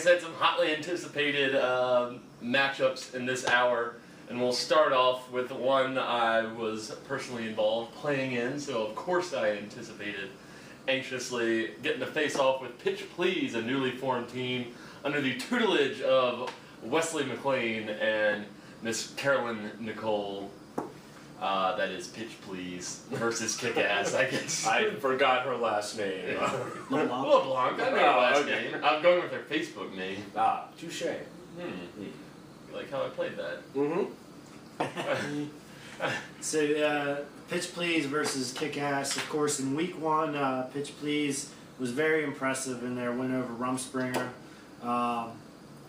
said, some hotly anticipated matchups in this hour. And we'll start off with one I was personally involved playing in, so of course I anticipated anxiously getting to face off with Pitch Please, a newly formed team under the tutelage of Wesley McLean and Miss Carolyn Nicole. That is Pitch Please versus Kick-Ass, I guess. I forgot her last name. LeBlanc. I know her last name. I'm going with her Facebook name. Ah, touche. You like how I played that? Mm-hmm. So, Pitch Please versus Kick-Ass. Of course, in week one, Pitch Please was very impressive in their win over Rumspringa.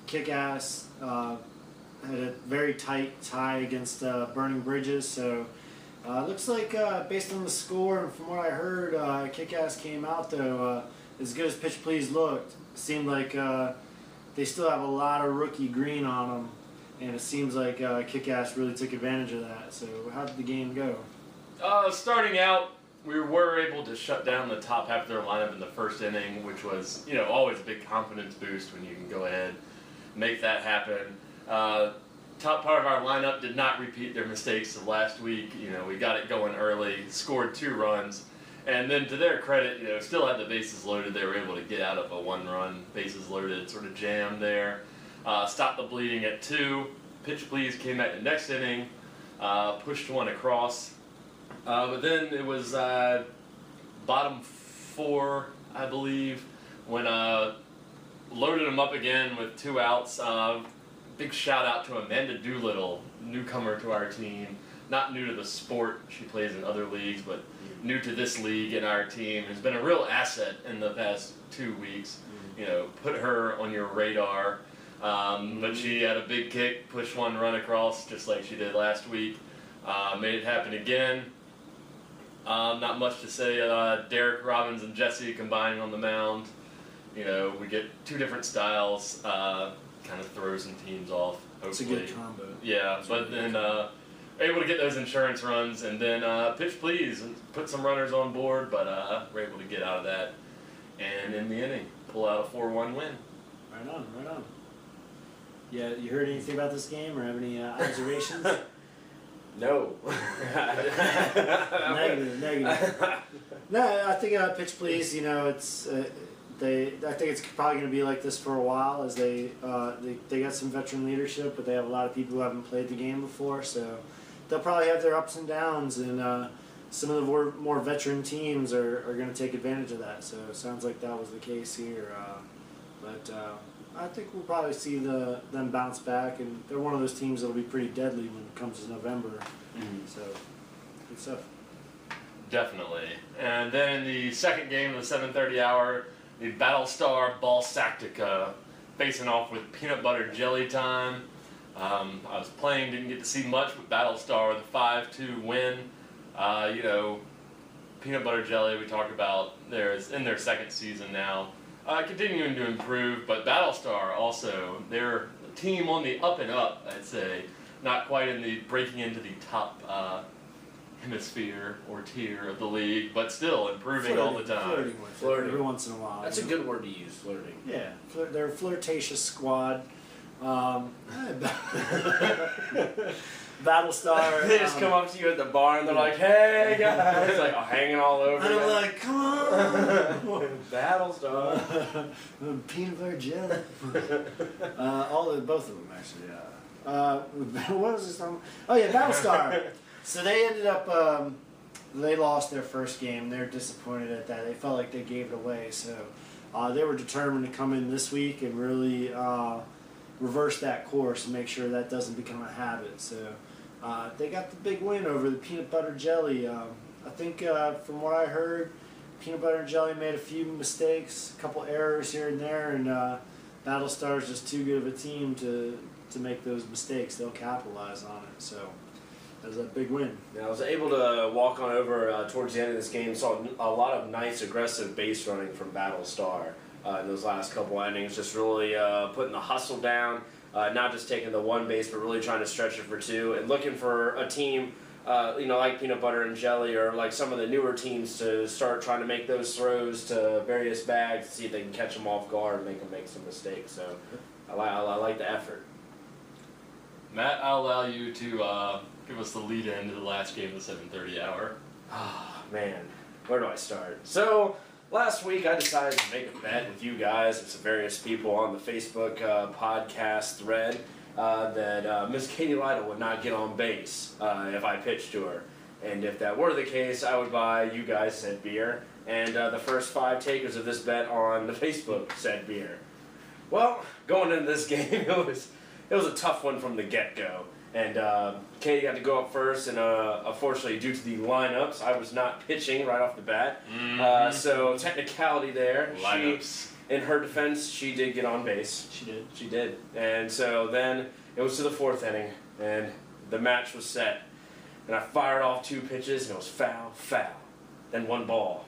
Kick-Ass had a very tight tie against Burning Bridges, so looks like based on the score and from what I heard, Kick-Ass came out though as good as Pitch Please looked. Seemed like they still have a lot of rookie green on them, and it seems like Kick-Ass really took advantage of that. So how did the game go? Starting out, we were able to shut down the top half of their lineup in the first inning, which was, you know, always a big confidence boost when you can go ahead and make that happen. Top part of our lineup did not repeat their mistakes of last week. You know, we got it going early, scored 2 runs, and then to their credit, you know, still had the bases loaded. They were able to get out of a 1-run bases loaded sort of jam there. Stopped the bleeding at 2. Pitch Please came back the next inning, pushed 1 across. But then it was bottom 4, I believe, when loaded them up again with 2 outs. Big shout out to Amanda Doolittle, newcomer to our team. Not new to the sport, she plays in other leagues, but new to this league and our team. Has been a real asset in the past 2 weeks. You know, put her on your radar. But she had a big kick, pushed 1 run across, just like she did last week. Made it happen again. Not much to say. Derek Robbins and Jesse combining on the mound. You know, we get 2 different styles. Kind of throw some teams off, hopefully. It's a good combo. Yeah, but then able to get those insurance runs, and then Pitch Please and put some runners on board, but we're able to get out of that. And in the inning, pull out a 4-1 win. Right on, right on. Yeah, you heard anything about this game or have any observations? No. Negative. No, I think Pitch Please, you know, it's I think it's probably going to be like this for a while, as they got some veteran leadership, but they have a lot of people who haven't played the game before, so they'll probably have their ups and downs, and some of the more veteran teams are going to take advantage of that. So it sounds like that was the case here, but I think we'll probably see them bounce back, and they're one of those teams that'll be pretty deadly when it comes to November. So good stuff. Definitely. And then in the second game of the 7:30 hour, the Battlestar Ballsacktica facing off with Peanut Butter Jelly Time. I was playing, didn't get to see much with Battlestar with a 5-2 win. You know, Peanut Butter Jelly, we talked about, is in their second season now. Continuing to improve, but Battlestar also, they're a team on the up and up, I'd say. Not quite in the breaking into the top hemisphere or tier of the league, but still improving all the time. Flirting every once in a while. That's a good word to use, flirting. Yeah, they're a flirtatious squad. Battlestar. They just come up to you at the bar and they're like, "Hey guys!" Like hanging all over. And I'm like, "Come on, Battlestar." Peanut butter jelly. Both of them actually. Yeah. What was this song? Oh yeah, Battlestar. So they ended up. They lost their first game. They're disappointed at that. They felt like they gave it away. So they were determined to come in this week and really reverse that course and make sure that doesn't become a habit. So they got the big win over the Peanut Butter Jelly. I think from what I heard, Peanut Butter and Jelly made a few mistakes, a couple errors here and there, and Battlestar's just too good of a team to make those mistakes. They'll capitalize on it. So that was a big win. Yeah, I was able to walk on over towards the end of this game. Saw a lot of nice aggressive base running from Battlestar in those last couple innings. Just really putting the hustle down, not just taking the 1 base, but really trying to stretch it for 2, and looking for a team like peanut butter and jelly, or like some of the newer teams to start trying to make those throws to various bags to see if they can catch them off guard and make them make some mistakes. So I like the effort. Matt, I'll allow you to give us the lead in to the last game of the 7:30 hour. Oh, man. Where do I start? So, last week I decided to make a bet with you guys and some various people on the Facebook podcast thread that Miss Katie Lytle would not get on base if I pitched to her. And if that were the case, I would buy you guys said beer, and the first 5 takers of this bet on the Facebook said beer. Well, going into this game, it was a tough one from the get-go. And Katie got to go up first, and unfortunately, due to the lineups, I was not pitching right off the bat. So technicality there. Lineups. In her defense, she did get on base. She did. And so then it was to the 4th inning, and the match was set. And I fired off 2 pitches, and it was foul, then 1 ball.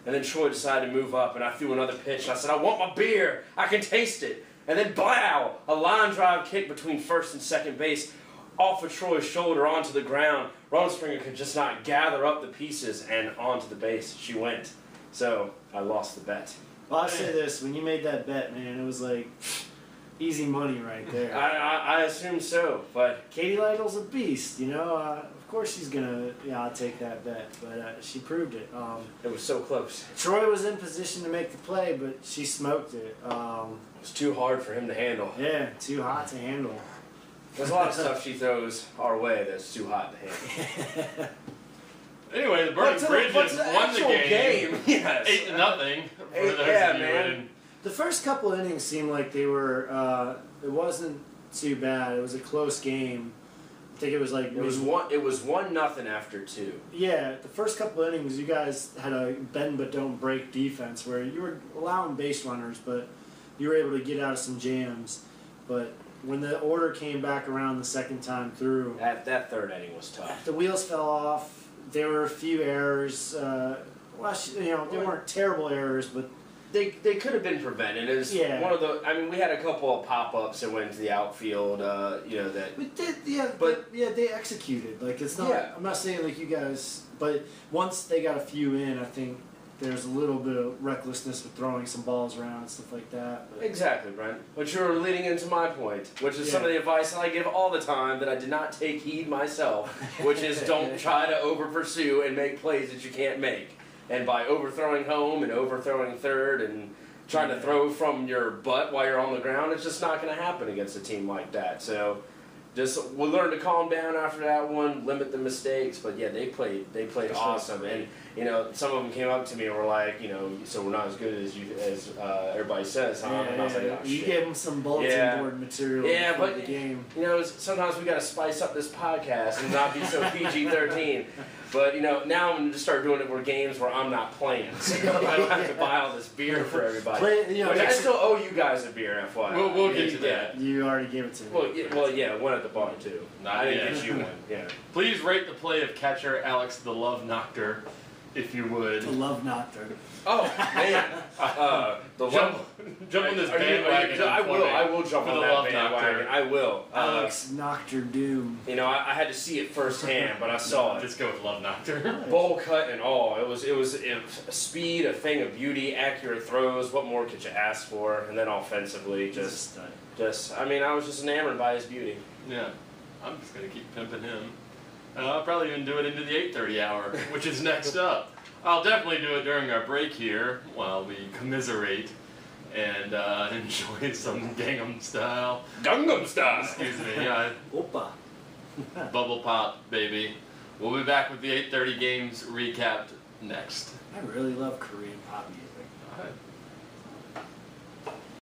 And then Troy decided to move up, and I threw another pitch, and I said, I want my beer. I can taste it. And then, blow! A line drive kick between first and second base off of Troy's shoulder onto the ground. Rumspringa could just not gather up the pieces, and onto the base she went. So, I lost the bet. Well, I'll say this, when you made that bet, man, it was like easy money right there. I assume so, but Katie Lytle's a beast, you know. Of course she's gonna, I'll take that bet, but she proved it. it was so close. Troy was in position to make the play, but she smoked it. It was too hard for him to handle. Yeah, too hot to handle. There's a lot of stuff she throws our way that's too hot to handle. Anyway, the Burning Bridges won the game. Yes. 8-0. Yeah, man. The first couple innings seemed like they were. It wasn't too bad. It was a close game. I think it was like It was 1-0 after 2. Yeah, the first couple innings, you guys had a bend but don't break defense where you were allowing base runners, but you were able to get out of some jams. But when the order came back around the second time through, That 3rd inning was tough. the wheels fell off. There were a few errors. They weren't terrible errors, but They could have been prevented. It was one of the. I mean, we had a couple of pop-ups that went to the outfield. they executed. Like it's not. Yeah. I'm not saying like you guys, but once they got a few in, I think there's a little bit of recklessness with throwing some balls around and stuff like that. But. Exactly, Brent. But you're leading into my point, which is some of the advice that I give all the time that I did not take heed myself, which is don't try to over-pursue and make plays that you can't make. And by overthrowing home and overthrowing third and trying to throw from your butt while you're on the ground, it's just not going to happen against a team like that. So we'll learn to calm down after that one, limit the mistakes. But yeah, they played awesome. And some of them came up to me and were like, so we're not as good as everybody says, huh? And I was like, oh, you shit. gave them some bulletin board material before the game. Sometimes we got to spice up this podcast and not be so PG-13. But now I'm going to start doing it for games where I'm not playing, so I don't have to buy all this beer for everybody. Which I still owe you guys a beer, FYI. We'll get to that. You already gave it to me. One at the bar too. I didn't get you one. Yeah. Please rate the play of catcher Alex the Love Knocker, if you would. The Love Knocker. Oh man, jump on this bandwagon. I will jump on that bandwagon. I will. Alex knocked your doom. I had to see it firsthand, but I saw it. Just go with Love Knocker. Bowl cut and all. It was speed, a thing of beauty, accurate throws. What more could you ask for? And then offensively, I was just enamored by his beauty. Yeah, I'm just gonna keep pimping him. I'll probably even do it into the 8:30 hour, which is next up. I'll definitely do it during our break here while we commiserate and enjoy some Gangnam Style. Excuse me. Yeah. Opa. Bubble pop, baby. We'll be back with the 8:30 games recapped next. I really love Korean pop music. All right.